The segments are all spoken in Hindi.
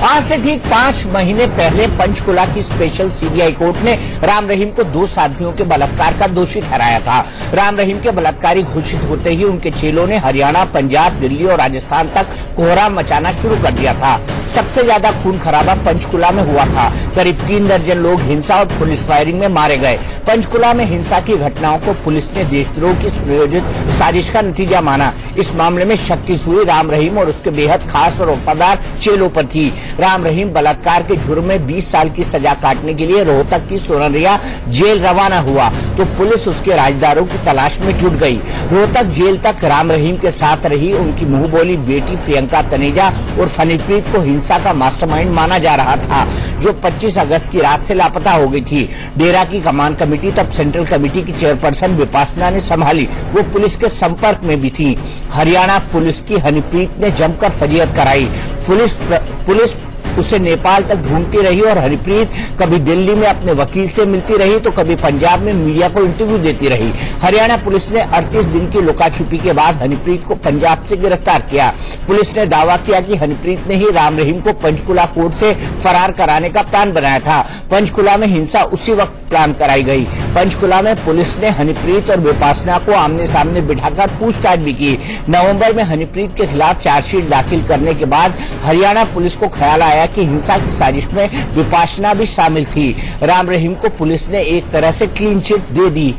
आज से ठीक 5 महीने पहले पंचकुला की स्पेशल सीबीआई कोर्ट ने राम रहीम को 2 साथियों के बलात्कार का दोषी ठहराया था। राम रहीम के बलात्कारी घोषित होते ही उनके चेलों ने हरियाणा, पंजाब, दिल्ली और राजस्थान तक कोहराम मचाना शुरू कर दिया था। सबसे ज्यादा खून खराबा पंचकुला में हुआ था। करीब 3 दर्जन लोग हिंसा और पुलिस फायरिंग में मारे गए। पंचकुला में हिंसा की घटनाओं को पुलिस ने देशद्रोह की सुनियोजित साजिश का नतीजा माना। इस मामले में शक की सुई राम रहीम और उसके बेहद खास और वफादार चेलों पर थी। राम रहीम बलात्कार के जुर्म में 20 साल की सजा काटने के लिए रोहतक की सोनरिया जेल रवाना हुआ तो पुलिस उसके राजदारों की तलाश में जुट गई। रोहतक जेल तक राम रहीम के साथ रही उनकी मुंहबोली बेटी प्रियंका तनेजा और फनीप्रीत को हिंसा का मास्टरमाइंड माना जा रहा था, जो 25 अगस्त की रात से लापता हो गई थी। डेरा की कमान कमेटी तब सेंट्रल कमेटी की चेयरपर्सन विपासना ने संभाली। वो पुलिस के संपर्क में भी थी। हरियाणा पुलिस की हनीप्रीत ने जमकर फजीहत कराई। पुलिस उसे नेपाल तक ढूंढती रही और हनीप्रीत कभी दिल्ली में अपने वकील से मिलती रही तो कभी पंजाब में मीडिया को इंटरव्यू देती रही। हरियाणा पुलिस ने 38 दिन की लुकाछुपी के बाद हनीप्रीत को पंजाब से गिरफ्तार किया। पुलिस ने दावा किया कि हनीप्रीत ने ही राम रहीम को पंचकुला कोर्ट से फरार कराने का प्लान बनाया था। पंचकुला में हिंसा उसी वक्त प्लान कराई गई। पंचकुला में पुलिस ने हनीप्रीत और विपासना को आमने सामने बिठाकर पूछताछ भी की। नवंबर में हनीप्रीत के खिलाफ चार्जशीट दाखिल करने के बाद हरियाणा पुलिस को ख्याल आया कि हिंसा की साजिश में विपासना भी शामिल थी। राम रहीम को पुलिस ने एक तरह से क्लीन चिट दे दी।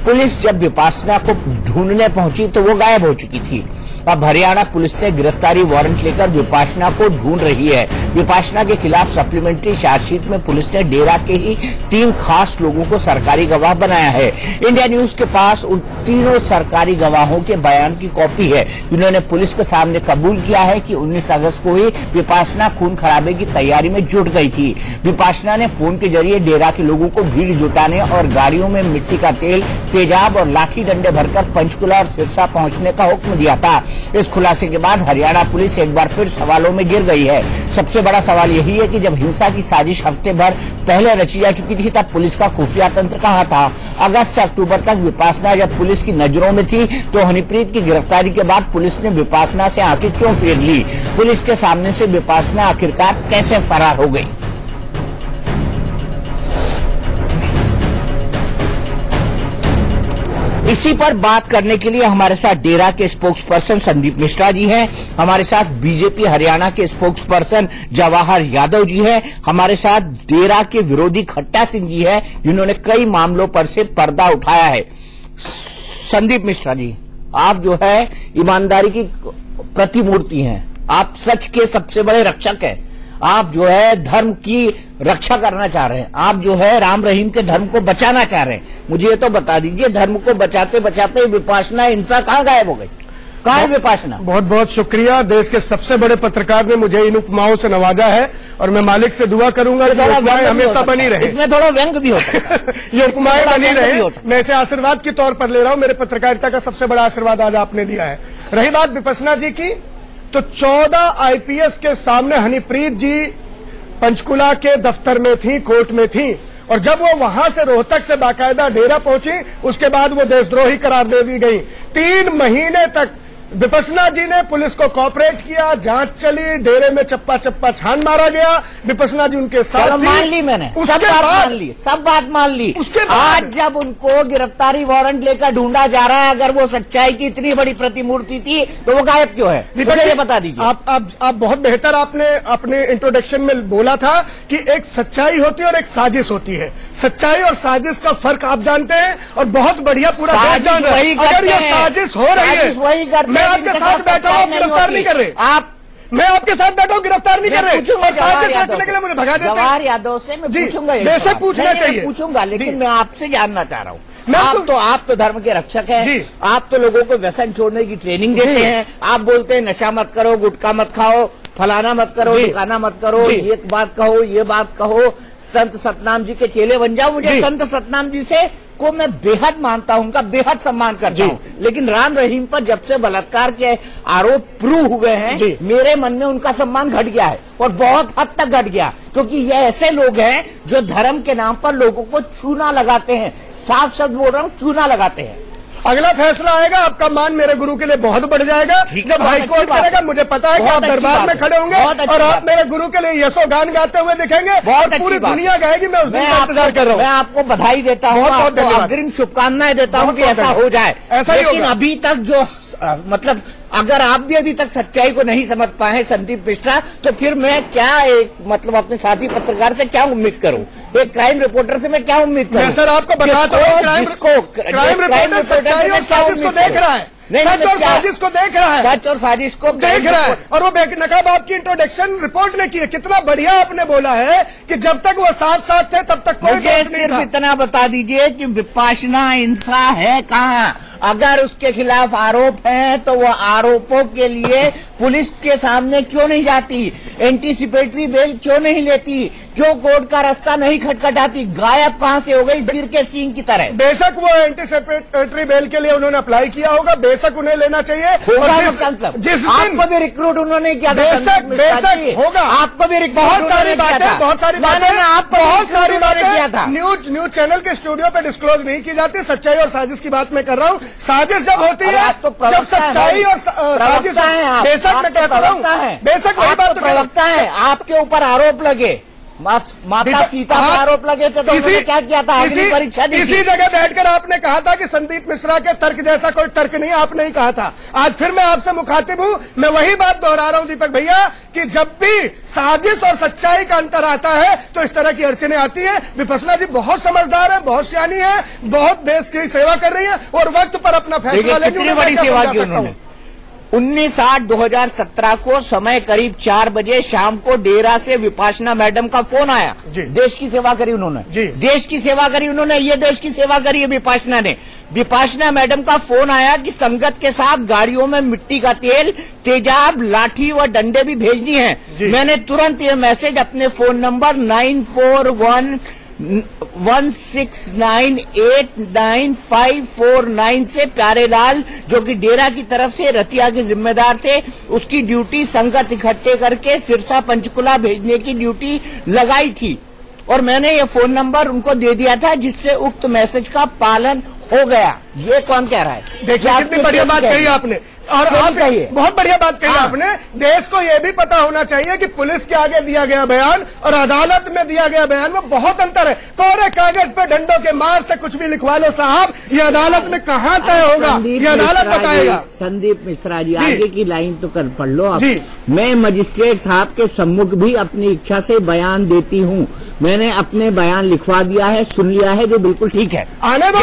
पुलिस जब विपासना को ढूंढने पहुंची तो वो गायब हो चुकी थी। अब हरियाणा पुलिस ने गिरफ्तारी वारंट लेकर विपासना को ढूंढ रही है। विपासना के खिलाफ सप्लीमेंट्री चार्जशीट में पुलिस ने डेरा के ही 3 खास लोगों को सरकारी गवाह बनाया है। इंडिया न्यूज के पास उन तीनों सरकारी गवाहों के बयान की कॉपी है, जिन्होंने पुलिस के सामने कबूल किया है कि 19 अगस्त को ही विपासना खून खराबे की तैयारी में जुट गई थी। विपासना ने फोन के जरिए डेरा के लोगों को भीड़ जुटाने और गाड़ियों में मिट्टी का तेल, तेजाब और लाठी डंडे भरकर पंचकुला और सिरसा पहुंचने का हुक्म दिया था। इस खुलासे के बाद हरियाणा पुलिस एक बार फिर सवालों में गिर गई है। सबसे बड़ा सवाल यही है कि जब हिंसा की साजिश हफ्ते भर पहले रची जा चुकी थी तब पुलिस का खुफिया तंत्र कहाँ था? अगस्त से अक्टूबर तक विपासना जब पुलिस की नजरों में थी तो हनीप्रीत की गिरफ्तारी के बाद पुलिस ने विपासना से आंखें क्यों फेर ली? पुलिस के सामने से विपासना आखिरकार कैसे फरार हो गई? इसी पर बात करने के लिए हमारे साथ डेरा के स्पोक्स पर्सन संदीप मिश्रा जी हैं, हमारे साथ बीजेपी हरियाणा के स्पोक्स पर्सन जवाहर यादव जी हैं, हमारे साथ डेरा के विरोधी खट्टा सिंह जी हैं, जिन्होंने कई मामलों पर से पर्दा उठाया है। संदीप मिश्रा जी, आप जो है ईमानदारी की प्रतिमूर्ति हैं, आप सच के सबसे बड़े रक्षक हैं, आप जो है धर्म की रक्षा करना चाह रहे हैं, आप जो है राम रहीम के धर्म को बचाना चाह रहे हैं। मुझे ये तो बता दीजिए, धर्म को बचाते बचाते विपासना हिंसा कहाँ गायब हो गई? कहाँ है विपासना? बहुत बहुत शुक्रिया। देश के सबसे बड़े पत्रकार ने मुझे इन उपमाओं से नवाजा है और मैं मालिक से दुआ करूंगा कि उपमाएं हमेशा बनी रहे। इसमें थोड़ा व्यंग भी होता है। ये उपमाएं बनी रहे, मैं इसे आशीर्वाद के तौर पर ले रहा हूं। मेरे पत्रकारिता का सबसे बड़ा आशीर्वाद आज आपने दिया है। रही बात विपासना जी की, तो 14 आईपीएस के सामने हनीप्रीत जी पंचकुला के दफ्तर में थी, कोर्ट में थी, और जब वो वहां से रोहतक से बाकायदा डेरा पहुंची उसके बाद वो देशद्रोही करार दे दी गई। 3 महीने तक विपासना जी ने पुलिस को कोऑपरेट किया, जांच चली, डेरे में चप्पा चप्पा छान मारा गया। विपासना जी उनके साथ थी। मान ली मैंने, सब बात मान ली। उसके आज जब उनको गिरफ्तारी वारंट लेकर ढूंढा जा रहा है, अगर वो सच्चाई की इतनी बड़ी प्रतिमूर्ति थी तो वो गायब क्यों है? मुझे ये बता दीजिए। आप बहुत बेहतर आपने अपने इंट्रोडक्शन में बोला था कि एक सच्चाई होती है और एक साजिश होती है। सच्चाई और साजिश का फर्क आप जानते हैं और बहुत बढ़िया पूरा देश जान रहा है। अगर ये साजिश हो रही है, वही करते मैं आपके साथ बैठा हूँ, गिरफ्तार नहीं कर रहे मैं आपके साथ बैठा हूँ, गिरफ्तार नहीं कर रहे। साजिश रचने के लिए मुझे भगा देते हैं। जवाहर यादव से मैं पूछूंगा, वैसे पूछना चाहिए, पूछूंगा, लेकिन मैं आपसे जानना चाह रहा हूँ। आप तो धर्म के रक्षक हैं, आप तो लोगों को व्यसन छोड़ने की ट्रेनिंग देते हैं। आप बोलते हैं नशा मत करो, गुटखा मत खाओ, फलाना मत करो, ठिकाना मत करो, ये बात कहो, ये बात कहो, संत सतनाम जी के चेले बन जाओ। मुझे संत सतनाम जी से को मैं बेहद मानता हूं, उनका बेहद सम्मान करता हूं, लेकिन राम रहीम पर जब से बलात्कार के आरोप प्रूव हुए हैं, मेरे मन में उनका सम्मान घट गया है और बहुत हद तक घट गया, क्योंकि ये ऐसे लोग हैं जो धर्म के नाम पर लोगों को चूना लगाते हैं। साफ शब्द बोल रहा हूं, चूना लगाते हैं। अगला फैसला आएगा, आपका मान मेरे गुरु के लिए बहुत बढ़ जाएगा। जब हाईकोर्ट करेगा, मुझे पता है कि आप दरबार में खड़े होंगे और आप मेरे गुरु के लिए यशो गान गाते हुए दिखेंगे और पूरी दुनिया गाएगी। मैं उस दिन का इंतजार कर रहा हूँ। मैं आपको बधाई देता हूँ, आपको अग्रिम शुभकामनाएं देता हूँ कि ऐसा हो जाए। ऐसा ही लेकिन अभी तक जो मतलब अगर आप भी अभी तक सच्चाई को नहीं समझ पाए संदीप मिश्रा, तो फिर मैं क्या एक मतलब अपने साथी पत्रकार से क्या उम्मीद करूं, एक क्राइम रिपोर्टर से मैं क्या उम्मीद करूं? मैं सर आपको बताता हूँ, क्राइम रिपोर्टर सच्चाई और साजिश को देख रहा है, सच और साजिश को देख रहा है, सच और साजिश को देख रहा है। और वो बेनकाब आपकी इंट्रोडक्शन रिपोर्ट ने की है। कितना बढ़िया आपने बोला है कि जब तक वो साथ साथ थे तब तक कोई मुझे सिर्फ इतना बता दीजिए कि विपाशना इंसा है कहाँ? अगर उसके खिलाफ आरोप है तो वो आरोपों के लिए पुलिस के सामने क्यों नहीं जाती? एंटीसिपेटरी बेल क्यों नहीं लेती? क्यों कोर्ट का रास्ता नहीं खटखटाती? गायब कहाँ से हो गई सिर के सींग की तरह? बेशक वो एंटीसिपेटरी बेल के लिए उन्होंने अप्लाई किया होगा, बेशक उन्हें लेना चाहिए। जिस दिन आपको भी रिक्रूट उन्होंने किया, बेशक होगा, आपको भी बहुत सारी बातें आपको बहुत सारी बातें था। न्यूज चैनल के स्टूडियो पे डिस्क्लोज नहीं की जाती। सच्चाई और साजिश की बात मैं कर रहा हूँ। साजिश जब होती है, जब सच्चाई और साजिश, बेशक मैं कहता रहा हूँ, बेशक वही बात प्रवक्ता है। आपके ऊपर आरोप लगे, माता सीता पर आरोप लगे थे, तो उन्होंने क्या किया था? अग्नि परीक्षा दी। इसी जगह बैठकर आपने कहा था कि संदीप मिश्रा के तर्क जैसा कोई तर्क नहीं, आपने ही कहा था। आज फिर मैं आपसे मुखातिब हूं, मैं वही बात दोहरा रहा हूं दीपक भैया कि जब भी साजिश और सच्चाई का अंतर आता है तो इस तरह की अड़चने आती है। विपश्यना जी बहुत समझदार है, बहुत सियानी है, बहुत देश की सेवा कर रही है और वक्त पर अपना फैसला लेंगे। कितनी बड़ी सेवा की उन्होंने। 19/8/2017 को समय करीब 4 बजे शाम को डेरा से विपाशना मैडम का फोन आया। देश की सेवा करी उन्होंने, देश की सेवा करी उन्होंने, ये देश की सेवा करी है विपाशना ने। विपाशना मैडम का फोन आया कि संगत के साथ गाड़ियों में मिट्टी का तेल, तेजाब, लाठी व डंडे भी भेजनी है। मैंने तुरंत ये मैसेज अपने फोन नंबर 9411698949 से प्यारेलाल, जो कि डेरा की तरफ से रतिया के जिम्मेदार थे, उसकी ड्यूटी संगत इकट्ठे करके सिरसा पंचकुला भेजने की ड्यूटी लगाई थी और मैंने ये फोन नंबर उनको दे दिया था, जिससे उक्त मैसेज का पालन हो गया। ये कौन कह रहा है? देखिए कितनी बढ़िया बात कही आपने, और आप बहुत बढ़िया बात कही आपने। देश को यह भी पता होना चाहिए कि पुलिस के आगे दिया गया बयान और अदालत में दिया गया बयान में बहुत अंतर है। कोरे कागज पे डंडों के मार से कुछ भी लिखवा लो साहब, ये अदालत में कहाँ तय होगा, ये अदालत बताएगा। संदीप मिश्रा जी आगे की लाइन तो कर पढ़ लो आप। मैं मजिस्ट्रेट साहब के सम्मुख भी अपनी इच्छा से बयान देती हूँ। मैंने अपने बयान लिखवा दिया है, सुन लिया है, जो बिल्कुल ठीक है। आने दो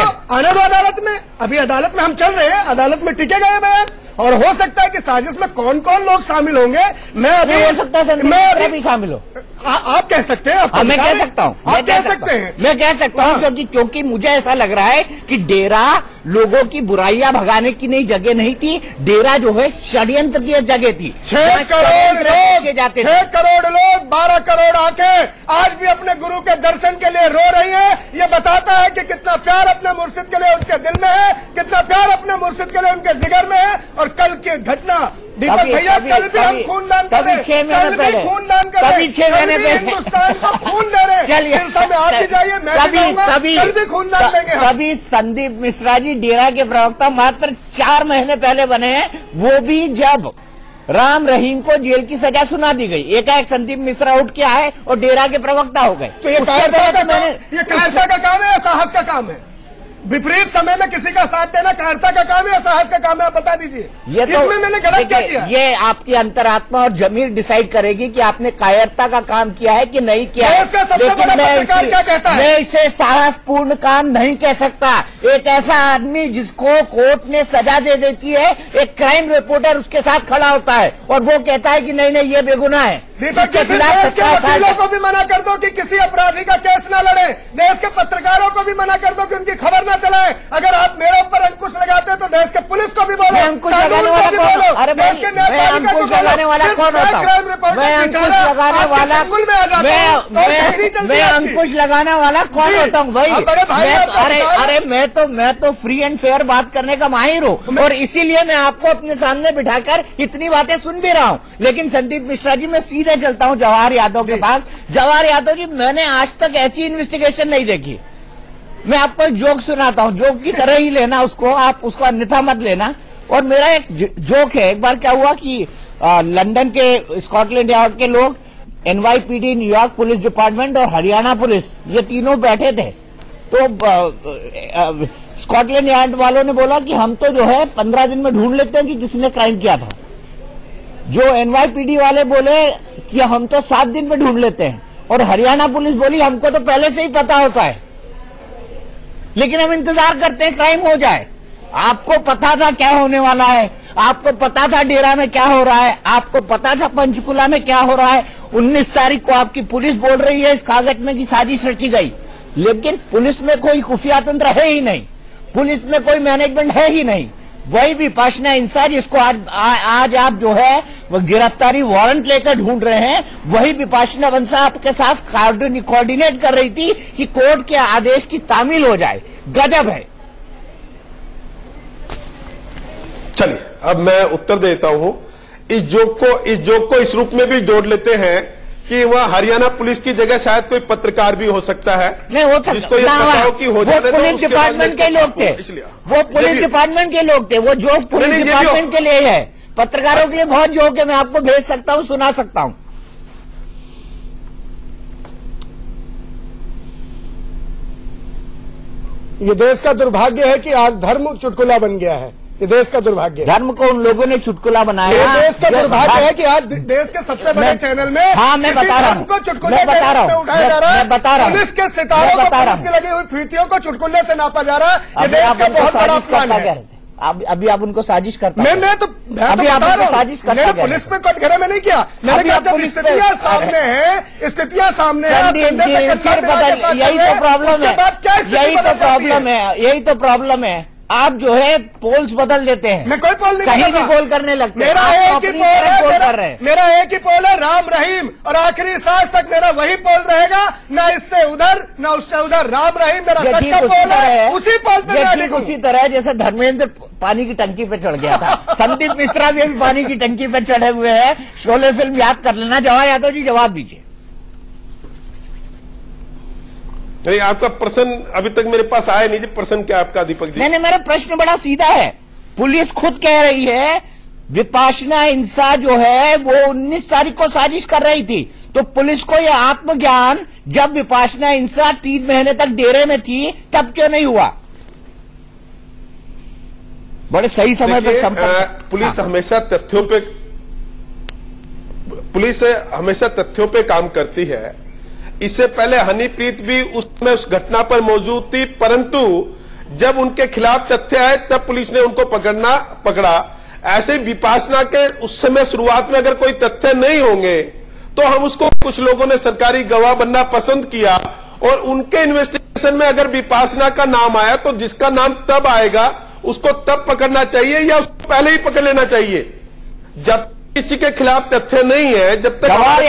अदालत में। अभी अदालत में हम चल रहे हैं, अदालत में टिकेगा ये बयान। और हो सकता है कि साजिश में कौन कौन लोग शामिल होंगे, मैं अभी हो सकता है मैं भी शामिल हो। आप कह सकते हैं, मैं कह सकता हूँ, आप कह सकते हैं, मैं कह सकता हूँ, क्योंकि मुझे ऐसा लग रहा है कि डेरा लोगों की बुराइयां भगाने की नहीं जगह नहीं थी, डेरा जो है षड्यंत्र की जगह थी। 6 करोड़ लोग जाते, 6 करोड़ लोग 12 करोड़ आके आज भी अपने गुरु के दर्शन के लिए रो रही है। ये बताता है कि कितना प्यार अपने मुर्शिद के लिए उनके दिल में है, कितना प्यार अपने मुर्शिद के लिए उनके जिगर में है। और कल की घटना दीपक भैया, कल भी हम खूनदान कर रहे हैं, कल भी खूनदान कर रहे हैं, 6 महीने पहले हिंदुस्तान को खून दे रहे हैं। सिरसा में आप भी जाइए, मैं भी जाऊंगा, कल भी खूनदान देंगे। तभी संदीप मिश्रा जी डेरा के प्रवक्ता मात्र 4 महीने पहले बने हैं, वो भी जब राम रहीम को जेल की सजा सुना दी गई। एकाएक संदीप मिश्रा उठ के आए और डेरा के प्रवक्ता हो गए। तो ये कायरता का काम है या साहस का काम है? विपरीत समय में किसी का साथ देना कायरता का काम है या साहस का काम है? आप बता दीजिए, इसमें मैंने गलत क्या किया? ये आपकी अंतरात्मा और जमीर डिसाइड करेगी कि आपने कायरता का काम किया है कि नहीं किया है। इसका सबसे बड़ा पत्रकार क्या कहता है? मैं इसे साहसपूर्ण काम नहीं कह सकता। एक ऐसा आदमी जिसको कोर्ट ने सजा दे देती है, एक क्राइम रिपोर्टर उसके साथ खड़ा होता है और वो कहता है कि नहीं नहीं ये बेगुनाह है। दीपक जी, देश के वकीलों को भी मना कर दो कि किसी अपराधी का केस न लड़े। देश के पत्रकारों को भी मना कर दो कि उनकी खबर न चलाए। अगर आप मेरे ऊपर अंकुश लगाते तो देश के पुलिस को भी बोलो, अंकुश लगाने वाला कौन? अरे देश के न्यायपालिका को लगाने वाला कौन होता? मैं अंकुश लगाने वाला, मैं अंकुश लगाने वाला कौन होता हूँ भाई? अरे मैं तो फ्री एंड फेयर बात करने का माहिर हूँ और इसीलिए मैं आपको अपने सामने बिठाकर इतनी बातें सुन भी रहा हूँ। लेकिन संदीप मिश्रा जी, मैं सीधे चलता हूँ जवाहर यादव के पास। जवाहर यादव जी, मैंने आज तक ऐसी इन्वेस्टिगेशन नहीं देखी। मैं आपको एक जोक सुनाता हूँ, जोक की तरह ही लेना उसको, आप उसको अन्यथा मत लेना। और मेरा एक जोक है, एक बार क्या हुआ कि लंदन के, स्कॉटलैंड यार्ड के लोग, NYPD न्यूयॉर्क पुलिस डिपार्टमेंट और हरियाणा पुलिस, ये तीनों बैठे थे। तो स्कॉटलैंड यार्ड वालों ने बोला कि हम तो जो है 15 दिन में ढूंढ लेते हैं कि किसने क्राइम किया था। जो NYPD वाले बोले कि हम तो 7 दिन में ढूंढ लेते हैं, और हरियाणा पुलिस बोली हमको तो पहले से ही पता होता है, लेकिन हम इंतजार करते हैं क्राइम हो जाए। आपको पता था क्या होने वाला है, आपको पता था डेरा में क्या हो रहा है, आपको पता था पंचकुला में क्या हो रहा है। 19 तारीख को आपकी पुलिस बोल रही है इस कागज में कि साजिश रची गई, लेकिन पुलिस में कोई खुफिया तंत्र है ही नहीं, पुलिस में कोई मैनेजमेंट है ही नहीं। वही विपाशना इंसा जिसको आज आप जो है वो गिरफ्तारी वारंट लेकर ढूंढ रहे हैं, वही विपाशना इंसा आपके साथ कोऑर्डिनेट कर रही थी कि कोर्ट के आदेश की तामील हो जाए। गजब है। चलिए अब मैं उत्तर देता हूं। इस जोक को इस रूप में भी जोड़ लेते हैं कि वह हरियाणा पुलिस की जगह शायद कोई पत्रकार भी हो सकता है। नहीं हो सकता, जिसको ये पता हो कि हो जाए, वो पुलिस डिपार्टमेंट के लोग थे, वो पुलिस डिपार्टमेंट के लोग थे, वो जोक पुलिस डिपार्टमेंट के लिए है। पत्रकारों के लिए बहुत जोक है, मैं आपको भेज सकता हूं, सुना सकता हूं। ये देश का दुर्भाग्य है कि आज धर्म चुटकुला बन गया है। ये देश का दुर्भाग्य है। धर्म को उन लोगों ने चुटकुला बनाया। ये देश का दुर्भाग्य है कि आज देश के सबसे बड़े चैनल में हाँ मैं बता रहा हूँ, चुटकुले उठाया जा रहा है। पुलिस के सितारों को, पुलिस के लगी हुई फीतियों को चुटकुले से नापा जा रहा है। ये देश का बहुत बड़ा अपमान है। अभी आप उनको साजिश करते हैं। मैं तो बता रहा हूँ, मैंने पुलिस पे कटघरे में नहीं किया। मैंने कहा जब स्थितियां सामने हैं, स्थितियां सामने हैं, यही तो प्रॉब्लम है, यही तो प्रॉब्लम है। आप जो है पोल्स बदल देते हैं। मैं कोई पोल नहीं, कहीं भी पोल करने लगते हैं। मेरा एक ही पोल है, राम रहीम, और आखिरी सांस तक मेरा वही पोल रहेगा, ना इससे उधर ना उससे उधर। राम रहीम मेरा सच का पोल है, उसी पोल पे मैं ठीक उसी तरह जैसे धर्मेंद्र पानी की टंकी पे चढ़ गया था, संदीप मिश्रा भी पानी की टंकी पे चढ़े हुए हैं। शोले फिल्म याद कर लेना। जवाहर यादव जी जवाब दीजिए। नहीं, आपका प्रश्न अभी तक मेरे पास आया नहीं। प्रश्न क्या आपका दीपक जी? नहीं, मेरा प्रश्न बड़ा सीधा है। पुलिस खुद कह रही है विपाशना इंसा जो है वो 19 तारीख को साजिश कर रही थी, तो पुलिस को यह आत्मज्ञान जब विपाशना इंसा 3 महीने तक डेरे में थी तब क्यों नहीं हुआ? बड़े सही समय पर संपर्क। पुलिस हमेशा तथ्यों पे काम करती है। इससे पहले हनीप्रीत भी उसमें उस घटना पर मौजूद थी, परंतु जब उनके खिलाफ तथ्य आए तब पुलिस ने उनको पकड़ा। ऐसे विपाशना के उस समय शुरुआत में अगर कोई तथ्य नहीं होंगे तो हम उसको, कुछ लोगों ने सरकारी गवाह बनना पसंद किया, और उनके इन्वेस्टिगेशन में अगर विपाशना का नाम आया तो जिसका नाम तब आएगा उसको तब पकड़ना चाहिए या उसको पहले ही पकड़ लेना चाहिए। जब किसी के खिलाफ तथ्य नहीं है, जब तक जवाहर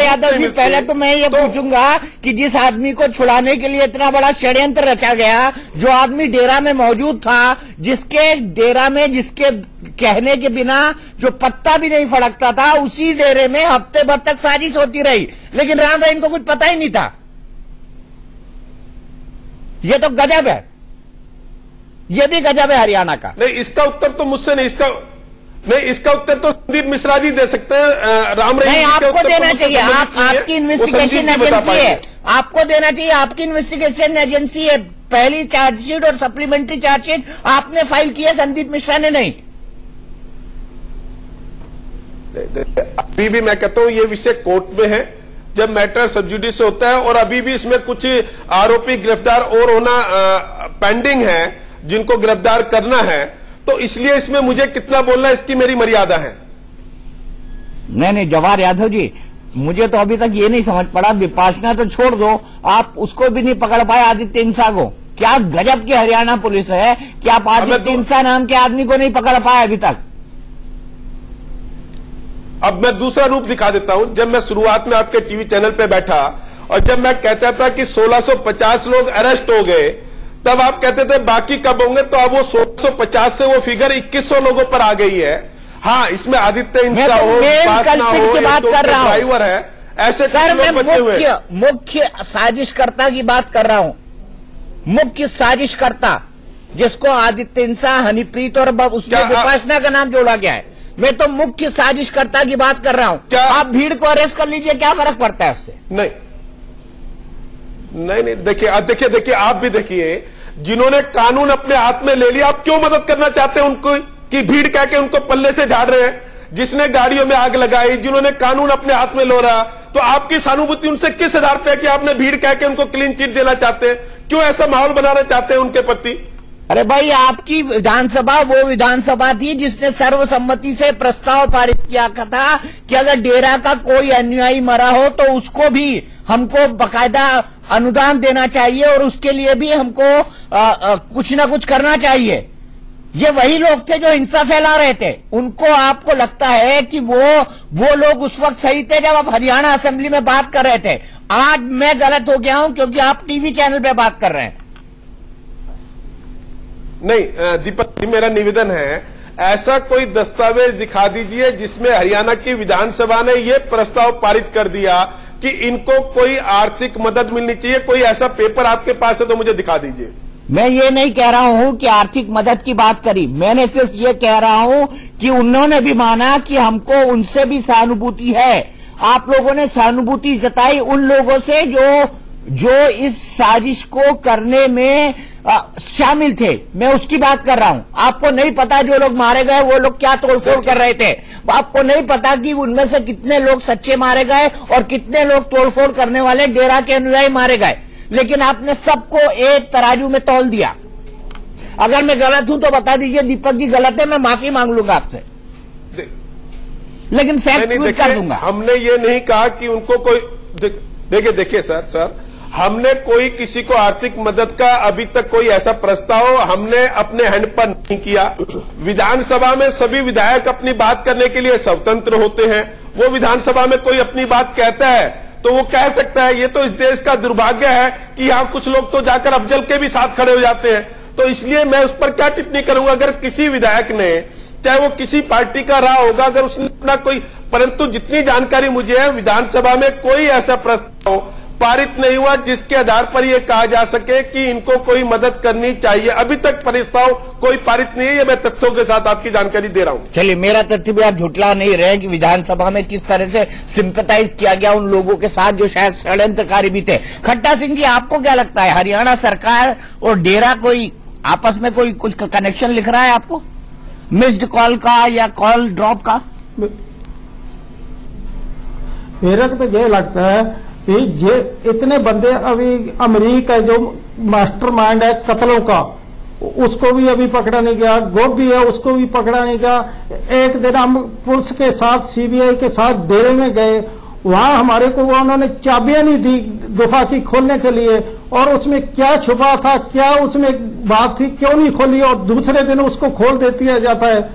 यादव जी पहले तो मैं ये पूछूंगा कि जिस आदमी को छुड़ाने के लिए इतना बड़ा षड्यंत्र रचा गया, जो आदमी डेरा में मौजूद था, जिसके डेरा में जिसके कहने के बिना जो पत्ता भी नहीं फड़कता था, उसी डेरे में हफ्ते भर तक साजिश होती रही, लेकिन राम रहीम को कुछ पता ही नहीं था। ये तो गजब है, ये भी गजब है हरियाणा का। नहीं, इसका उत्तर तो मुझसे नहीं, इसका उत्तर तो संदीप मिश्रा जी दे सकते हैं। राम रहीम नहीं, आपको देना चाहिए। आपकी इन्वेस्टिगेशन एजेंसी है, आपको देना चाहिए। आपकी इन्वेस्टिगेशन एजेंसी है। पहली चार्जशीट और सप्लीमेंट्री चार्जशीट आपने फाइल की है, संदीप मिश्रा ने नहीं। अभी भी मैं कहता हूं ये विषय कोर्ट में है, जब मैटर सब जुडिस होता है, और अभी भी इसमें कुछ आरोपी गिरफ्तार और होना पेंडिंग है, जिनको गिरफ्तार करना है, तो इसलिए इसमें मुझे कितना बोलना इसकी मेरी मर्यादा है। नहीं, जवाहर यादव जी, मुझे तो अभी तक ये नहीं समझ पड़ा, विपाशना तो छोड़ दो, आप उसको भी नहीं पकड़ पाए, आदित्य इंसा को। क्या गजब की हरियाणा पुलिस है कि आप आदित्य इंसा नाम के आदमी को नहीं पकड़ पाए अभी तक। अब मैं दूसरा रूप दिखा देता हूं। जब मैं शुरुआत में आपके टीवी चैनल पे बैठा और जब मैं कहता था कि 1650 लोग अरेस्ट हो गए, तब आप कहते थे बाकी कब होंगे, तो अब वो 1650 से वो फिगर 2100 लोगों पर आ गई है। हाँ, इसमें आदित्य इंसा हो, विपाशना हो, ड्राइवर है, ऐसे सर मैं मुख्य साजिशकर्ता की बात कर रहा हूं। मुख्य साजिशकर्ता जिसको आदित्य इंसा, हनीप्रीत और उसमें विपाशना का नाम जोड़ा गया है, मैं तो मुख्य साजिशकर्ता की बात कर रहा हूं। आप भीड़ को अरेस्ट कर लीजिए, क्या फर्क पड़ता है उससे? नहीं, देखिए आप भी देखिए, जिन्होंने कानून अपने हाथ में ले लिया, आप क्यों मदद करना चाहते हैं उनको कि भीड़ कह के उनको पल्ले से झाड़ रहे हैं? जिसने गाड़ियों में आग लगाई, जिन्होंने कानून अपने हाथ में लो रहा, तो आपकी सहानुभूति उनसे किस आधार पे है कि आपने भीड़ कह के उनको क्लीन चिट देना चाहते हैं? क्यों ऐसा माहौल बनाना चाहते हैं उनके प्रति? अरे भाई, आपकी विधानसभा वो विधानसभा थी जिसने सर्वसम्मति से प्रस्ताव पारित किया था कि अगर डेरा का कोई अनुयायी मरा हो तो उसको भी हमको बकायदा अनुदान देना चाहिए और उसके लिए भी हमको कुछ ना कुछ करना चाहिए। ये वही लोग थे जो हिंसा फैला रहे थे। उनको आपको लगता है कि वो लोग उस वक्त सही थे जब आप हरियाणा असेंबली में बात कर रहे थे। आज मैं गलत हो गया हूं क्योंकि आप टीवी चैनल पे बात कर रहे हैं। नहीं दीपक जी, मेरा निवेदन है, ऐसा कोई दस्तावेज दिखा दीजिए जिसमें हरियाणा की विधानसभा ने यह प्रस्ताव पारित कर दिया कि इनको कोई आर्थिक मदद मिलनी चाहिए। कोई ऐसा पेपर आपके पास है तो मुझे दिखा दीजिए। मैं ये नहीं कह रहा हूं कि आर्थिक मदद की बात करी, मैंने सिर्फ ये कह रहा हूं कि उन्होंने भी माना कि हमको उनसे भी सहानुभूति है। आप लोगों ने सहानुभूति जताई उन लोगों से जो इस साजिश को करने में शामिल थे। मैं उसकी बात कर रहा हूं। आपको नहीं पता जो लोग मारे गए वो लोग क्या तोड़फोड़ कर रहे थे। आपको नहीं पता कि उनमें से कितने लोग सच्चे मारे गए और कितने लोग तोड़फोड़ करने वाले डेरा के अनुयायी मारे गए। लेकिन आपने सबको एक तराजू में तौल दिया। अगर मैं गलत हूं तो बता दीजिए, दीपक जी गलत है, मैं माफी मांग लूंगा आपसे, लेकिन फैक्ट ट्वीट कर दूंगा। हमने ये नहीं कहा कि उनको कोई देखिए सर, हमने कोई किसी को आर्थिक मदद का अभी तक कोई ऐसा प्रस्ताव हमने अपने हैंड पर नहीं किया। विधानसभा में सभी विधायक अपनी बात करने के लिए स्वतंत्र होते हैं। वो विधानसभा में कोई अपनी बात कहता है तो वो कह सकता है। ये तो इस देश का दुर्भाग्य है कि यहां कुछ लोग तो जाकर अफजल के भी साथ खड़े हो जाते हैं। तो इसलिए मैं उस पर क्या टिप्पणी करूंगा? अगर किसी विधायक ने, चाहे वो किसी पार्टी का रहा होगा, अगर उसने अपना कोई, परंतु जितनी जानकारी मुझे है विधानसभा में कोई ऐसा प्रस्ताव पारित नहीं हुआ जिसके आधार पर यह कहा जा सके कि इनको कोई मदद करनी चाहिए। अभी तक प्रस्ताव कोई पारित नहीं है। ये मैं तथ्यों के साथ आपकी जानकारी दे रहा हूं। चलिए, मेरा तथ्य भी आप झुटला नहीं रहे कि विधानसभा में किस तरह से सिंपैथाइज किया गया उन लोगों के साथ जो शायद षड्यंत्रकारी भी थे। खट्टा सिंह जी, आपको क्या लगता है, हरियाणा सरकार और डेरा कोई आपस में कोई कुछ कनेक्शन लिख रहा है आपको, मिस्ड कॉल का या कॉल ड्रॉप का? मेरा तो ये लगता है कि ये इतने बंदे, अभी अमरीका जो मास्टरमाइंड है कत्लों का, उसको भी अभी पकड़ा नहीं गया। गोभी है, उसको भी पकड़ा नहीं गया। एक दिन हम पुलिस के साथ, सीबीआई के साथ डेरे में गए, वहां हमारे को उन्होंने चाबियां नहीं दी गुफा की खोलने के लिए, और उसमें क्या छुपा था, क्या उसमें बात थी, क्यों नहीं खोली, और दूसरे दिन उसको खोल दे दिया जाता है।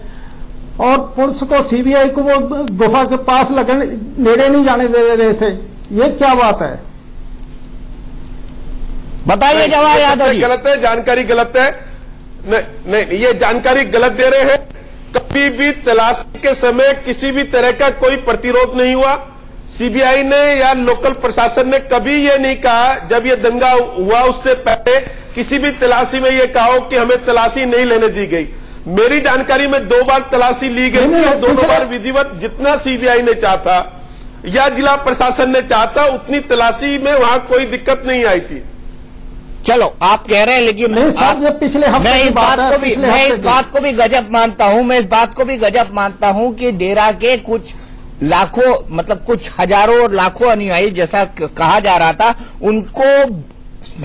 और पुलिस को, सीबीआई को वो गुफा के पास नेड़े नहीं जाने दे रहे थे। ये क्या बात है? बताइए जवाहर यादव जी। गलत है, जानकारी गलत है। नहीं, ये जानकारी गलत दे रहे हैं। कभी भी तलाशी के समय किसी भी तरह का कोई प्रतिरोध नहीं हुआ। सीबीआई ने या लोकल प्रशासन ने कभी ये नहीं कहा, जब ये दंगा हुआ उससे पहले किसी भी तलाशी में ये कहा कि हमें तलाशी नहीं लेने दी गई। मेरी जानकारी में 2 बार तलाशी ली गई थी और दोनों बार विधिवत, जितना सीबीआई ने चाहता या जिला प्रशासन ने चाहता उतनी तलाशी में वहां कोई दिक्कत नहीं आई थी। चलो, आप कह रहे हैं, लेकिन नहीं साहब, ये पिछले हफ्ते मैं इस बात को भी गजब मानता हूं। मैं इस बात को भी गजब मानता हूं कि डेरा के कुछ लाखों, मतलब कुछ हजारों और लाखों अनुयायी, जैसा कहा जा रहा था, उनको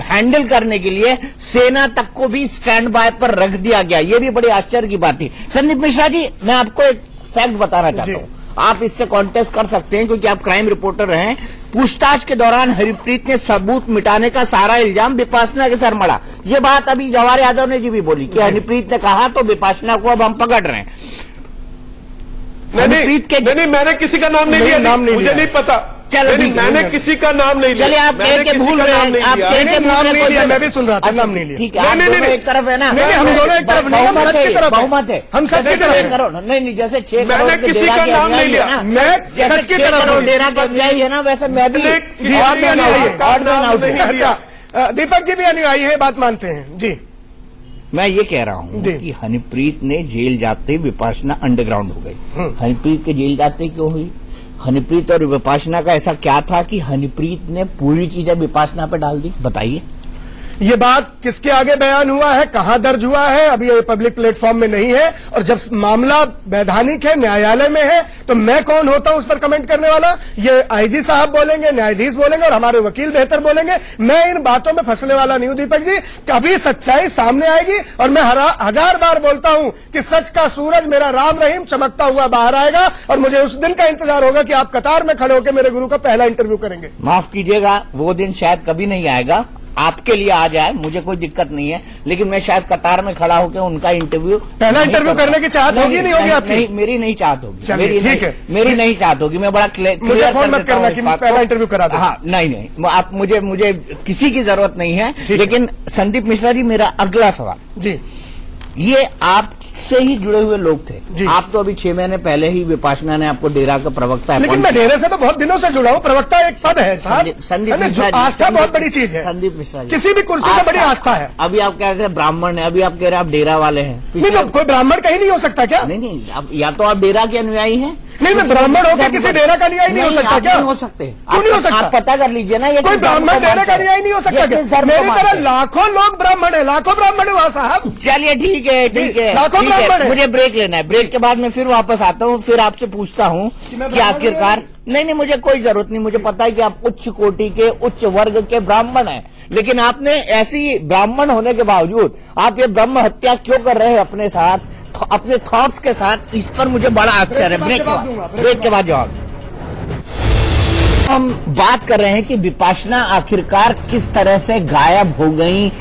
हैंडल करने के लिए सेना तक को भी स्टैंड बाय पर रख दिया गया। ये भी बड़ी आश्चर्य की बात थी। संदीप मिश्रा जी, मैं आपको एक फैक्ट बताना चाहता हूं, आप इससे कॉन्टेस्ट कर सकते हैं क्योंकि आप क्राइम रिपोर्टर हैं। पूछताछ के दौरान हरिप्रीत ने सबूत मिटाने का सारा इल्जाम विपाशना के सर मढ़ा। ये बात अभी जवाहर यादव ने जी भी बोली कि हरिप्रीत ने कहा तो विपाशना को अब हम पकड़ रहे हैं। नहीं, मैंने किसी का नाम नहीं लिया, मुझे नहीं पता। चलो, मैंने किसी का नाम नहीं लिया। चलिए, आप कह के भूल रहे हैं, आप कह के नाम नहीं लिया, मैं भी सुन रहा था, नाम नहीं लिया। ठीक है, आप दोनों एक तरफ है ना? नहीं, हम दोनों एक तरफ नहीं, हम सच की तरफ, बहुमत है, हम सच की तरफ। करोड़ नहीं, जैसे 6 करोड़ मैंने किसी का नाम नहीं लिया, मैं सच की तरफ। डेरा का अनुयायी है ना, वैसे मैं भी अच्छा, दीपक जी भी अनुयायी है, बात मानते हैं जी। मैं ये कह रहा हूँ कि हनीप्रीत ने जेल जाते ही विपाशना अंडरग्राउंड हो गई। हनीप्रीत के जेल जाते क्यों हुई? हनीप्रीत और विपाशना का ऐसा क्या था कि हनीप्रीत ने पूरी चीजें विपाशना पे डाल दी? बताइए। ये बात किसके आगे बयान हुआ है, कहां दर्ज हुआ है, अभी ये पब्लिक प्लेटफॉर्म में नहीं है। और जब मामला वैधानिक है, न्यायालय में है, तो मैं कौन होता हूं उस पर कमेंट करने वाला? ये आईजी साहब बोलेंगे, न्यायाधीश बोलेंगे और हमारे वकील बेहतर बोलेंगे। मैं इन बातों में फंसने वाला नहीं हूं दीपक जी। कभी सच्चाई सामने आएगी और मैं हजार बार बोलता हूं कि सच का सूरज मेरा राम रहीम चमकता हुआ बाहर आएगा और मुझे उस दिन का इंतजार होगा कि आप कतार में खड़े होकर मेरे गुरु का पहला इंटरव्यू करेंगे। माफ कीजिएगा, वो दिन शायद कभी नहीं आएगा। आपके लिए आ जाए, मुझे कोई दिक्कत नहीं है, लेकिन मैं शायद कतार में खड़ा होकर उनका इंटरव्यू, पहला इंटरव्यू करने की चाहत होगी नहीं होगी आपकी? नहीं, मेरी नहीं चाहत होगी। चलिए ठीक है, मेरी नहीं चाहत होगी। मैं बड़ा मुझे फोन मत करना कि पहला इंटरव्यू करा दो। हाँ, नहीं, आप मुझे किसी की जरूरत नहीं है। लेकिन संदीप मिश्रा जी, मेरा अगला सवाल जी, ये आपसे ही जुड़े हुए लोग थे। आप तो अभी 6 महीने पहले ही विपाशना ने आपको डेरा का प्रवक्ता, लेकिन मैं डेरे से तो बहुत दिनों से जुड़ा हूँ। प्रवक्ता एक पद है साहब। संदीप मिश्रा जी, आस्था बहुत बड़ी चीज है। संदीप मिश्रा जी, किसी भी कुर्सी से बड़ी आस्था है। अभी आप कह रहे थे ब्राह्मण है, अभी आप कह रहे हैं आप डेरा वाले हैं। नहीं, कोई ब्राह्मण कहीं नहीं हो सकता क्या? नहीं, या तो आप डेरा के अनुयायी हैं। नहीं, मैं ब्राह्मण होकर किसी डेरा का अनुयायी नहीं हो सकता क्या? नहीं हो सकते। क्यों नहीं हो सकता? आप पता कर लीजिए ना, ये कोई ब्राह्मण डेरा का अनुयायी नहीं हो सकता क्या? मेरी तरह लाखों लोग ब्राह्मण है, लाखों ब्राह्मण है वहाँ साहब। चलिए ठीक है, लाखों ब्राह्मण है। मुझे ब्रेक लेना है, ब्रेक के बाद मैं फिर वापस आता हूँ, फिर आपसे पूछता हूँ कि आखिरकार। नहीं, मुझे कोई जरूरत नहीं। मुझे पता है कि आप उच्च कोटि के, उच्च वर्ग के ब्राह्मण हैं, लेकिन आपने ऐसी ब्राह्मण होने के बावजूद आप ये ब्रह्म हत्या क्यों कर रहे हैं अपने साथ, अपने थॉट्स के साथ? इस पर मुझे बड़ा आश्चर्य है। ब्रेक के बाद जवाब। हम बात कर रहे हैं कि विपाशना आखिरकार किस तरह से गायब हो गई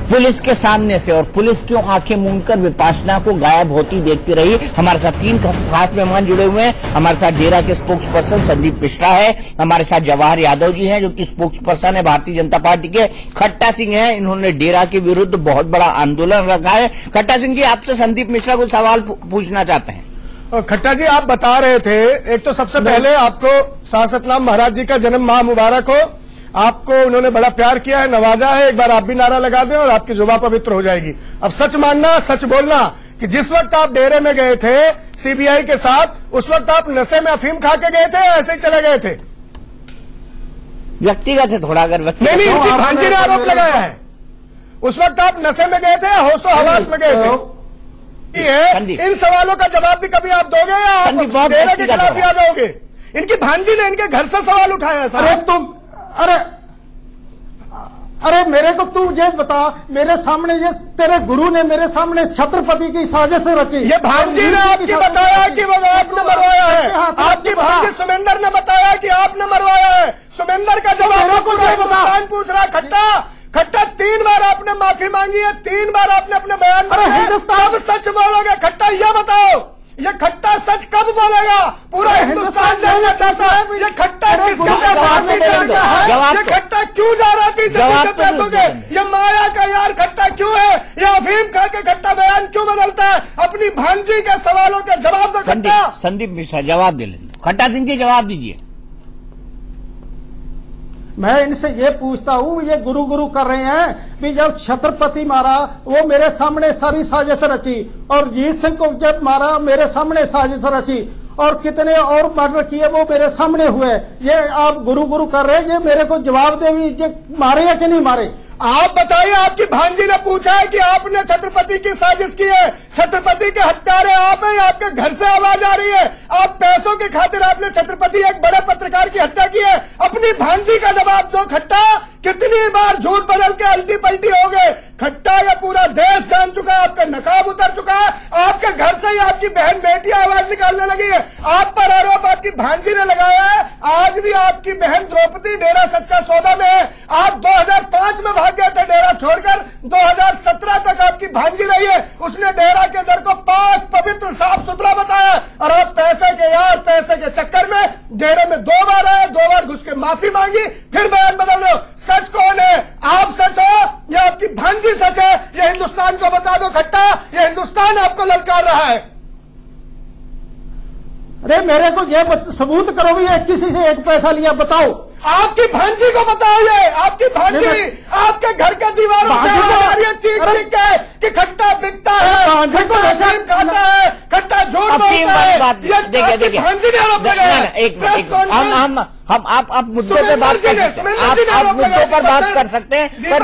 पुलिस के सामने से, और पुलिस क्यों आंखें मूंदकर विपाशना को गायब होती देखती रही। हमारे साथ 3 खास मेहमान जुड़े हुए हैं। हमारे साथ डेरा के स्पोक्स पर्सन संदीप मिश्रा है, हमारे साथ जवाहर यादव जी हैं जो कि स्पोक्स पर्सन है भारतीय जनता पार्टी के, खट्टा सिंह हैं, इन्होंने डेरा के विरुद्ध बहुत बड़ा आंदोलन रखा है। खट्टा सिंह जी, आपसे संदीप मिश्रा को सवाल पूछना चाहते हैं। खट्टा जी, आप बता रहे थे, एक तो सबसे पहले आपको शासतनाम महाराज जी का जन्म माह मुबारक हो। आपको उन्होंने बड़ा प्यार किया है, नवाजा है। एक बार आप भी नारा लगा दें और आपकी जुबान पवित्र हो जाएगी। अब सच मानना, सच बोलना कि जिस वक्त आप डेरे में गए थे सीबीआई के साथ, उस वक्त आप नशे में अफीम खा के गए थे या ऐसे ही चले गए थे? व्यक्तिगत है थोड़ा, अगर व्यक्तिगत नहीं, उनकी भांजी ने आरोप लगाया है। उस वक्त आप नशे में गए थे या होशो हवास में गए थे? इन सवालों का जवाब भी कभी आप दोगे या आप डेरे के खिलाफ भी आ जाओगे? इनकी भांजी ने इनके घर से सवाल उठाया है। अरे मेरे को तू ये बता, मेरे सामने ये तेरे गुरु ने मेरे सामने छत्रपति की साजिश रची। ये भांजी ने आपकी बताया कि वो आपने मरवाया है। आपकी भांजी सुमेंदर ने बताया कि आपने मरवाया है। सुमेंदर का जवाब पूछ रहा खट्टा 3 बार आपने माफी मांगी है, 3 बार आपने अपने बयान में कब सच बोलोगे खट्टा? ये बताओ, ये खट्टा सच कब बोलेगा? पूरा हिंदुस्तान जानना चाहता है ये खट्टा किसका है, ये खट्टा क्यों जा रहा है पीछे पैसों के? ये माया का यार खट्टा क्यों है? ये अफीम खा के खट्टा बयान क्यों बदलता है? अपनी भांजी के सवालों के जवाब दो खट्टा। संदीप मिश्रा जवाब दे लेंगे। खट्टा सिंह जी जवाब दीजिए। मैं इनसे ये पूछता हूँ, ये गुरु गुरु कर रहे हैं कि जब छत्रपति मारा वो मेरे सामने सारी साजिश रची, और जीत सिंह को जब मारा मेरे सामने साजिश रची, और कितने और मर्डर किए वो मेरे सामने हुए। ये आप गुरु गुरु कर रहे हैं, ये मेरे को जवाब दे, ये मारे या कि नहीं मारे? आप बताइए। आपकी भांजी ने पूछा है कि आपने छत्रपति की साजिश की है, छत्रपति के हत्यारे आप हैं, आपके घर से आवाज आ रही है, आप पैसों की खातिर आपने छत्रपति एक बड़े पत्रकार की हत्या की है। अपनी भांजी का जवाब दो खट्टा। कितनी बार झूठ बदल के अल्टी पल्टी हो गए खट्टा? ये पूरा देश जान चुका है, आपका नकाब उतर चुका है। आपके घर से ही आपकी बहन बेटियां आवाज निकालने लगी है। आप पर आरोप आपकी भांजी ने लगाया है। आज भी आपकी बहन द्रौपदी डेरा सच्चा सौदा में है। आप 2005 में भाग गए थे डेरा छोड़कर, 2017 तक आपकी भांजी रही है। उसने डेरा के दर को पाक पवित्र साफ सुथरा बताया, और आप पैसे के यार पैसे के चक्कर में डेरे में 2 बार आए, 2 बार घुस के माफी मांगी, फिर बयान बदल रहे हो। सच कौन है? आप सच हो या आपकी भांजी सच है? ये हिंदुस्तान को बता दो खट्टा। ये हिंदुस्तान आपको ललकार रहा है। अरे मेरे को ये सबूत करो भी, किसी से एक पैसा लिया बताओ। आपकी भांजी को बताइए, आपकी भांजी आपके घर के दीवारों से चीख के कि खट्टा बिकता है, खट्टा अफीम खाता है, खट्टा झूठ बोलता है। देखिए भांजी ने आरोप लगाया। हम आप मुद्दों पर बात कर सकते हैं, आप मुद्दों पर बात कर सकते हैं, पर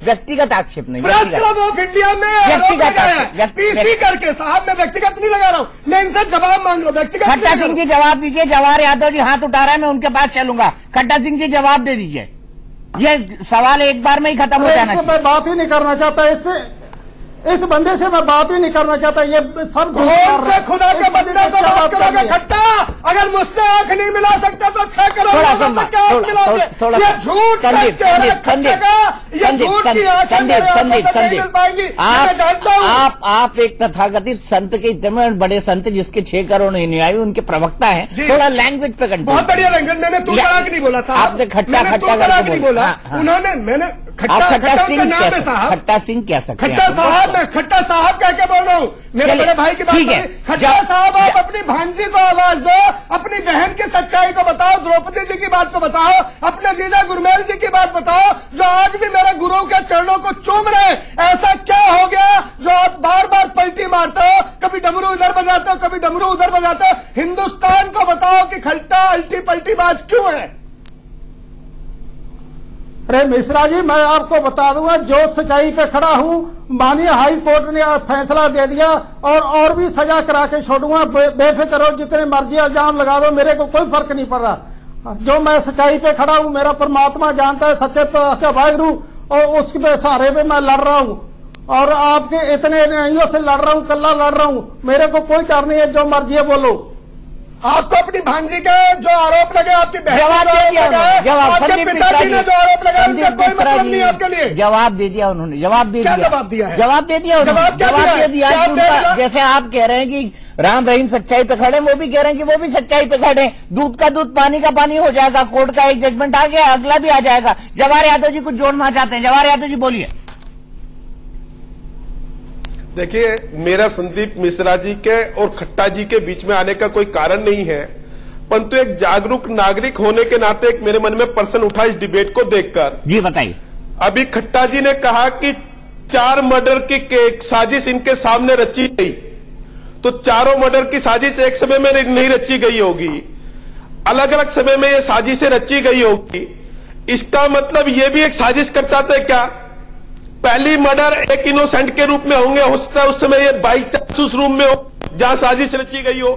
व्यक्तिगत आक्षेप नहीं। प्रेस क्लब ऑफ इंडिया में पीसी करके, साहब मैं व्यक्तिगत नहीं लगा रहा हूँ, मैं इनसे जवाब मांग रहा हूँ। व्यक्तिगत खट्टा सिंह जी जवाब दीजिए। जवाहर यादव जी हाथ उठा रहा है, मैं उनके पास चलूंगा। खट्टा सिंह जी जवाब दे दीजिए, ये सवाल एक बार में ही खत्म हो जाना चाहिए। मैं बात ही नहीं करना चाहता इससे, इस बंदे से मैं बात ही नहीं करना चाहता। ये सब कौन से खुदा के बंदे से बात करोगे खट्टा? अगर मुझसे आंख नहीं मिला सकते तो 6 करोड़ थोड़ा झूठ आप एक तथाकथित संत के इतने बड़े संत जिसके 6 करोड़ अनुयायी, उनके प्रवक्ता हैं, थोड़ा लैंग्वेज पे कंट्रोल। बहुत बढ़िया लैंग्वेज। मैंने तू तड़ाक नहीं बोला साहब, आपने खट्टा नहीं बोला। उन्होंने मैंने खट्टा सिंह नाम है साहब, खट्टा सिंह कह सकते हैं। खट्टा साहब, मैं खट्टा साहब कह के बोल रहा हूँ, मेरे बड़े भाई की बात है। खट्टा साहब, आप अपनी भांजी को आवाज दो, अपनी बहन की सच्चाई को बताओ, द्रौपदी जी की बात को बताओ, अपने जीजा गुरमेल जी की बात बताओ, जो आज भी मेरे गुरु के चरणों को चूम रहे। ऐसा क्या हो गया जो आप बार बार पलटी मारते हो? कभी डमरू इधर बजाते हो, कभी डमरू उधर बजाते हो। हिंदुस्तान को बताओ कि खट्टा अल्टी पलटी बाज क्यों है? अरे मिश्रा जी, मैं आपको बता दूंगा, जो सच्चाई पे खड़ा हूं, माननीय हाई कोर्ट ने आज फैसला दे दिया और भी सजा करा के छोड़ूंगा। बेफिक्र हो, जितने मर्जी इल्जाम लगा दो, मेरे को कोई फर्क नहीं पड़ रहा। जो मैं सच्चाई पे खड़ा हूं, मेरा परमात्मा जानता है, सच्चे वाहिगुरु, और उसके सहारे पे मैं लड़ रहा हूं। और आपके इतने नैयों से लड़ रहा हूं, कल्ला लड़ रहा हूं, मेरे को कोई डर नहीं है। जो मर्जी है बोलो। आपको अपनी भांजी के जो आरोप लगे, आपकी बहन जवाब दे दिया, आपके पिताजी ने जो आरोप लगाया, उनका कोई मतलब नहीं आपके लिए। जवाब दे दिया उन्होंने, जवाब दे दिया। जवाब दिया है? जवाब दे दिया, जवाब दे दिया। जैसे आप कह रहे हैं कि राम रहीम सच्चाई पे खड़े, वो भी कह रहे हैं कि वो भी सच्चाई पे खड़े। दूध का दूध पानी का पानी हो जाएगा। कोर्ट का एक जजमेंट आ गया, अगला भी आ जाएगा। जवाहर यादव जी कुछ जोड़ना चाहते हैं। जवाहर यादव जी बोलिए। देखिए, मेरा संदीप मिश्रा जी के और खट्टा जी के बीच में आने का कोई कारण नहीं है, परंतु एक जागरूक नागरिक होने के नाते एक मेरे मन में प्रश्न उठा इस डिबेट को देखकर। जी बताइए। अभी खट्टा जी ने कहा कि 4 मर्डर की साजिश इनके सामने रची गई, तो चारों मर्डर की साजिश एक समय में नहीं रची गई होगी, अलग अलग समय में ये साजिशें रची गई होगी। इसका मतलब ये भी एक साजिश करता था क्या? पहली मर्डर एक इनोसेंट के रूप में होंगे, हो सकता है उस समय ये बाई चांस उस रूम में हो जहां साजिश रची गई हो।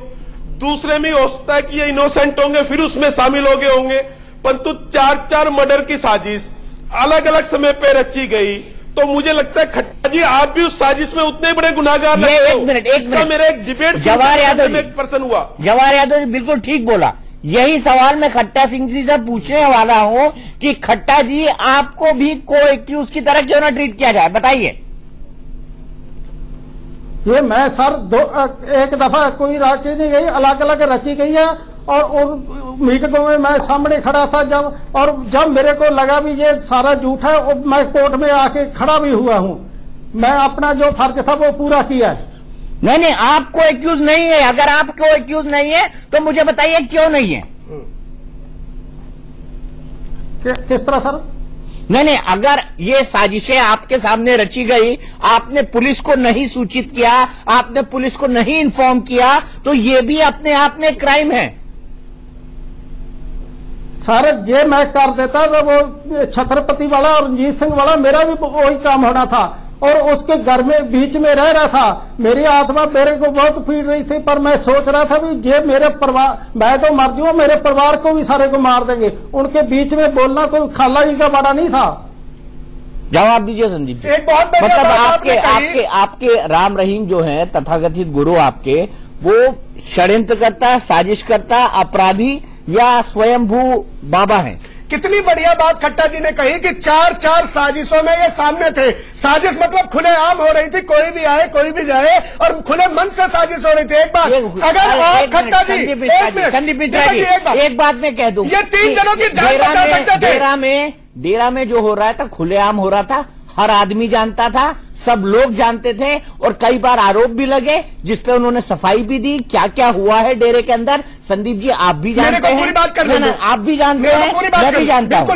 दूसरे में हो सकता है कि ये इनोसेंट होंगे, फिर उसमें शामिल हो गए होंगे, परंतु 4 मर्डर की साजिश अलग अलग समय पे रची गई। तो मुझे लगता है खट्टा जी, आप भी उस साजिश में उतने बड़े गुनाहगार लगते हो। एक मिनट मेरा एक डिबेट जवाहर यादव जी एक पर्सन हुआ। जवाहर यादव जी बिल्कुल ठीक बोला। यही सवाल मैं खट्टा सिंह जी से पूछने वाला हूं कि खट्टा जी, आपको भी को-एक्यूज की तरह क्यों ना ट्रीट किया जाए, बताइए। ये मैं सर एक दफा कोई रची नहीं गई, अलग अलग रची गई है। और उन मीटिंगों में मैं सामने खड़ा था जब मेरे को लगा भी ये सारा झूठ है, और मैं कोर्ट में आके खड़ा भी हुआ हूं। मैं अपना जो फर्ज था वो पूरा किया है। नहीं, आपको एक्यूज नहीं है। अगर आपको एक्यूज नहीं है तो मुझे बताइए क्यों नहीं है। किस तरह सर? नहीं, अगर ये साजिशें आपके सामने रची गई, आपने पुलिस को नहीं सूचित किया, आपने पुलिस को नहीं इन्फॉर्म किया, तो ये भी अपने आप में क्राइम है। सर ये मैं कर देता तो वो छत्रपति वाला और रंजीत सिंह वाला मेरा भी वही काम होना था। और उसके घर में बीच में रह रहा था, मेरी आत्मा मेरे को बहुत पीड़ रही थी, पर मैं सोच रहा था भी ये मेरे परिवार, मैं तो मर जाऊं, मेरे परिवार को भी सारे को मार देंगे। उनके बीच में बोलना कोई खाला जी का बड़ा नहीं था। जवाब दीजिए संदीप जी। एक बहुत बढ़िया मतलब आपके राम रहीम जो है तथाकथित गुरु आपके, वो षड्यंत्रकर्ता, साजिशकर्ता, अपराधी या स्वयंभू बाबा हैं? कितनी बढ़िया बात खट्टा जी ने कही कि 4 साजिशों में ये सामने थे। साजिश मतलब खुलेआम हो रही थी, कोई भी आए कोई भी जाए, और खुले मन से साजिश हो रही थी। एक बात अगर आप खट्टा जी, संदीप मिश्रा जी, एक बात मैं कह दूं, ये 3 जनों की जान बचा सकते थे। डेरा में जो हो रहा था खुलेआम हो रहा था, हर आदमी जानता था, सब लोग जानते थे और कई बार आरोप भी लगे जिसपे उन्होंने सफाई भी दी। क्या क्या हुआ है डेरे के अंदर, संदीप जी आप भी जानते हैं, पूरी बात कर लो, आप भी जानते हैं, मैं भी जानता हूँ,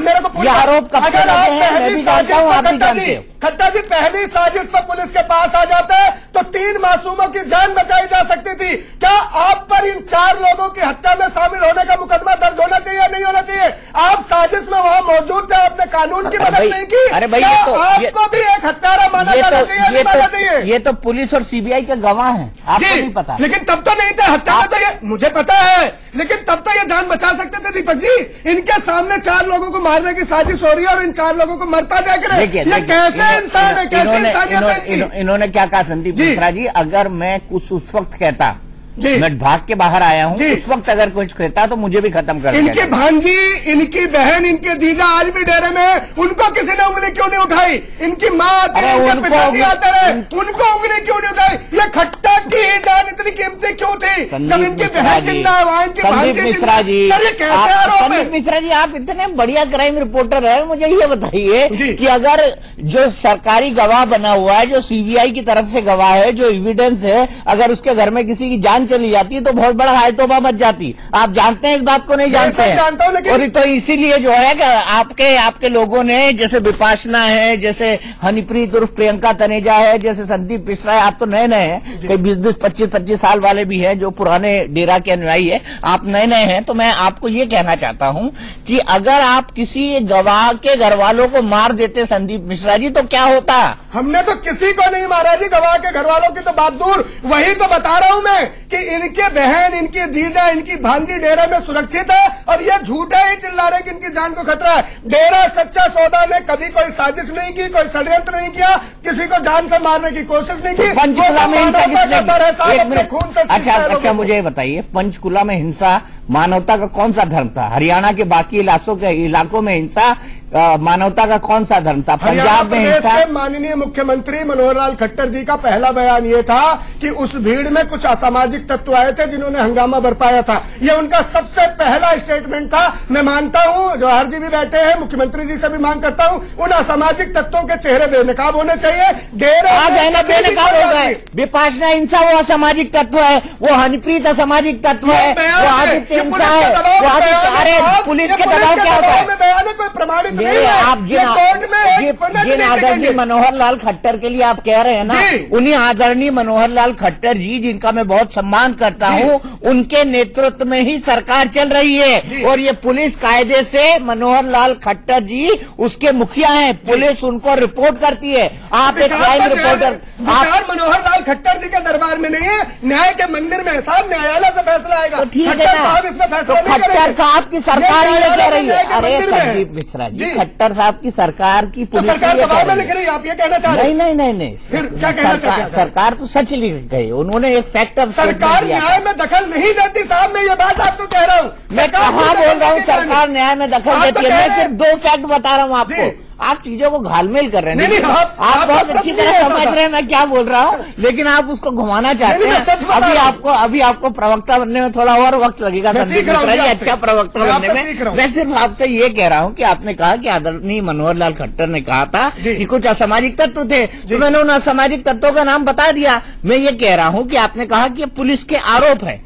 ये आरोप कब से लगे हैं मैं भी जानता हूँ, आप भी जानते हो। खट्टा जी पहली साजिश पर पुलिस के पास आ जाते हैं तो 3 मासूमों की जान बचाई जा सकती थी। क्या आप पर इन 4 लोगों की हत्या में शामिल होने का मुकदमा दर्ज होना चाहिए या नहीं होना चाहिए? आप साजिश में वहां मौजूद थे, आपने कानून की मदद नहीं की। अरे भाई आपको भी एक हत्यारा माना जाना चाहिए, नहीं माना चाहिए? ये तो पुलिस और सीबीआई के गवाह हैं, आपको नहीं पता। लेकिन तब तो नहीं थे, हत्या में तो ये मुझे पता है, लेकिन तब तो ये जान बचा सकते थे दीपक जी। इनके सामने 4 लोगों को मारने की साजिश हो रही है और इन 4 लोगों को मरता देख रहे हैं। ये कैसे इंसान है, कैसे इंसानियत है? इन्होंने क्या कहा संदीप मिश्रा जी, अगर मैं कुछ उस वक्त कहता, मैं भाग के बाहर आया हूँ, उस वक्त अगर कुछ कहता तो मुझे भी खत्म कर इनकी भांजी, इनकी बहन, इनके जीजा आज भी डेरे में, उनको किसी ने उंगली क्यों नहीं उठाई? इनकी माँ आती रही, इनके पिताजी आते रहे, उनको उंगली क्यों नहीं उठाई? ये खट्टा की जान इतनी कीमती क्यों थी जब इनकी बहन जिंदा है, वहां इनकी भांजी मिश्रा जी, सर ये कैसे आरोप है? संदीप मिश्रा जी आप इतने बढ़िया क्राइम रिपोर्टर है, मुझे ये बताइए कि अगर जो सरकारी गवाह बना हुआ है, जो सीबीआई की तरफ से गवाह है, जो एविडेंस है, अगर उसके घर में किसी की जान चली जाती है तो बहुत बड़ा हायतोबा मच जाती। आप जानते हैं इस बात को? नहीं जानते हैं? जानता हूं, लेकिन और तो इसीलिए जो है कि आपके लोगों ने, जैसे विपाशना है, जैसे हनीप्रीत उर्फ प्रियंका तनेजा है, जैसे संदीप मिश्रा है, आप तो नए नए हैं, कई 20-25 साल वाले भी हैं जो पुराने डेरा के अनुयायी है, आप नए नए हैं, तो मैं आपको ये कहना चाहता हूं कि अगर आप किसी गवाह के घर वालों को मार देते संदीप मिश्रा जी तो क्या होता? हमने तो किसी को नहीं मारा जी, गवाह के घर वालों की तो बात दूर, वही तो बता रहा हूं मैं कि इनके बहन, इनकी जीजा, इनकी भांजी डेरे में सुरक्षित है और ये झूठे ही चिल्ला रहे कि इनकी जान को खतरा है। डेरा सच्चा सौदा ने कभी कोई साजिश नहीं की, कोई षड्यंत्र नहीं किया, किसी को जान से मारने की कोशिश नहीं की। पंचकुला में हिंसा खून से अच्छा मुझे बताइए, पंचकुला में हिंसा मानवता का कौन सा धर्म था? हरियाणा के बाकी इलाकों में हिंसा मानवता का कौन सा धर्म था? पंजाब में हिंसा। माननीय मुख्यमंत्री मनोहर लाल खट्टर जी का पहला बयान ये था कि उस भीड़ में कुछ असामाजिक तत्व आए थे जिन्होंने हंगामा बरपाया था। ये उनका सबसे पहला स्टेटमेंट था। मैं मानता हूं, जवाहर जी भी बैठे हैं, मुख्यमंत्री जी से भी मांग करता हूं, उन असामाजिक तत्वों के चेहरे बेनकाब होने चाहिए। बेनकाब हो गए। विपाशना हिंसा वो असामाजिक तत्व है, वो हनीप्रीत असामाजिक तत्व है, वो आदित्य हिंसा है, वो पुलिस के दबाव क्या होता है? बयान कोई प्रमाणित आप जिन आदरणीय मनोहर लाल खट्टर के लिए आप कह रहे हैं ना, उन्हीं आदरणीय मनोहर लाल खट्टर जी, जिनका मैं बहुत सम्मान करता हूं, उनके नेतृत्व में ही सरकार चल रही है और ये पुलिस कायदे से मनोहर लाल खट्टर जी उसके मुखिया हैं, पुलिस उनको रिपोर्ट करती है। आप एक क्राइम रिपोर्टर, आप मनोहर लाल खट्टर जी के दरबार में नहीं है, न्याय के मंदिर में साहब, न्यायालय से फैसला आएगा। ठीक है ना, खट्टर साहब की सरकार ये कह रही है। अरे संदीप मिश्रा जी, खट्टर साहब की सरकार की पुलिस सरकार दबाव में लिख रही है, आप ये कहना चाह रहे हैं? नहीं, सरकार तो सच लिख गई, उन्होंने एक फैक्ट ऑफ सरकार न्याय में दखल नहीं देती साहब, मैं ये बात आपको कह रहा हूँ। मैं कहाँ बोल रहा हूँ सरकार न्याय में दखल देती है? मैं सिर्फ 2 फैक्ट बता रहा हूँ आपको, आप चीजों को घालमेल कर रहे हैं। नहीं, आप बहुत अच्छी तरह समझ रहे हैं मैं क्या बोल रहा हूँ, लेकिन आप उसको घुमाना चाहते हैं। अभी आपको प्रवक्ता बनने में थोड़ा और वक्त लगेगा संदीप मिश्रा जी, अच्छा प्रवक्ता बनने में। मैं सिर्फ आपसे ये कह रहा हूँ कि आपने कहा कि आदरणीय मनोहर लाल खट्टर ने कहा था कि कुछ असामाजिक तत्व थे, तो मैंने उन असामाजिक तत्वों का नाम बता दिया। मैं ये कह रहा हूँ कि आपने कहा कि पुलिस के आरोप है,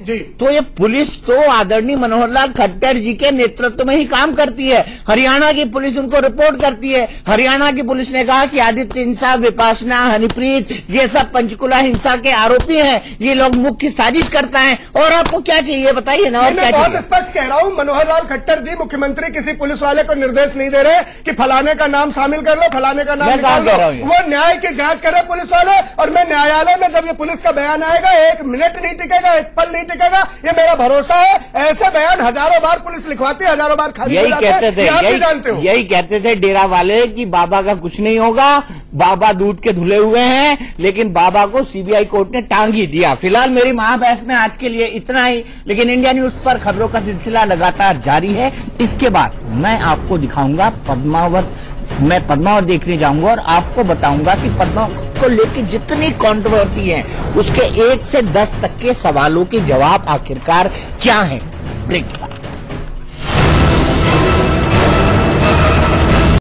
तो ये पुलिस तो आदरणीय मनोहर लाल खट्टर जी के नेतृत्व में ही काम करती है। हरियाणा की पुलिस उनको रिपोर्ट करती है। हरियाणा की पुलिस ने कहा कि आदित्य हिंसा, विपाशना, हनीप्रीत, ये सब पंचकुला हिंसा के आरोपी हैं, ये लोग मुख्य साजिश करता है। और आपको क्या चाहिए बताइए ना, और क्या चाहिए? बहुत स्पष्ट कह रहा हूं, मनोहर लाल खट्टर जी, मुख्यमंत्री किसी पुलिस वाले को निर्देश नहीं दे रहे कि फलाने का नाम शामिल कर लो, फलाने का नाम निकाल लो। वो न्याय की जांच कर रहे पुलिस वाले, और मैं न्यायालय में जब ये पुलिस का बयान आएगा, 1 मिनट नहीं टिकेगा, 1 पल नहीं टिकेगा, ये मेरा भरोसा है। ऐसे बयान हजारों बार पुलिस लिखवाती है, हजारों बार खाली यही कहते थे डेरा वाले कि बाबा का कुछ नहीं होगा, बाबा दूध के धुले हुए हैं, लेकिन बाबा को सीबीआई कोर्ट ने टांग ही दिया। फिलहाल मेरी महाबहस में आज के लिए इतना ही, लेकिन इंडिया न्यूज पर खबरों का सिलसिला लगातार जारी है। इसके बाद मैं आपको दिखाऊंगा पद्मावत, मैं पद्मावत देखने जाऊंगा और आपको बताऊंगा कि पद्मावत को लेकर जितनी कंट्रोवर्सी है उसके 1 से 10 तक के सवालों के जवाब आखिरकार क्या है। ब्रेक।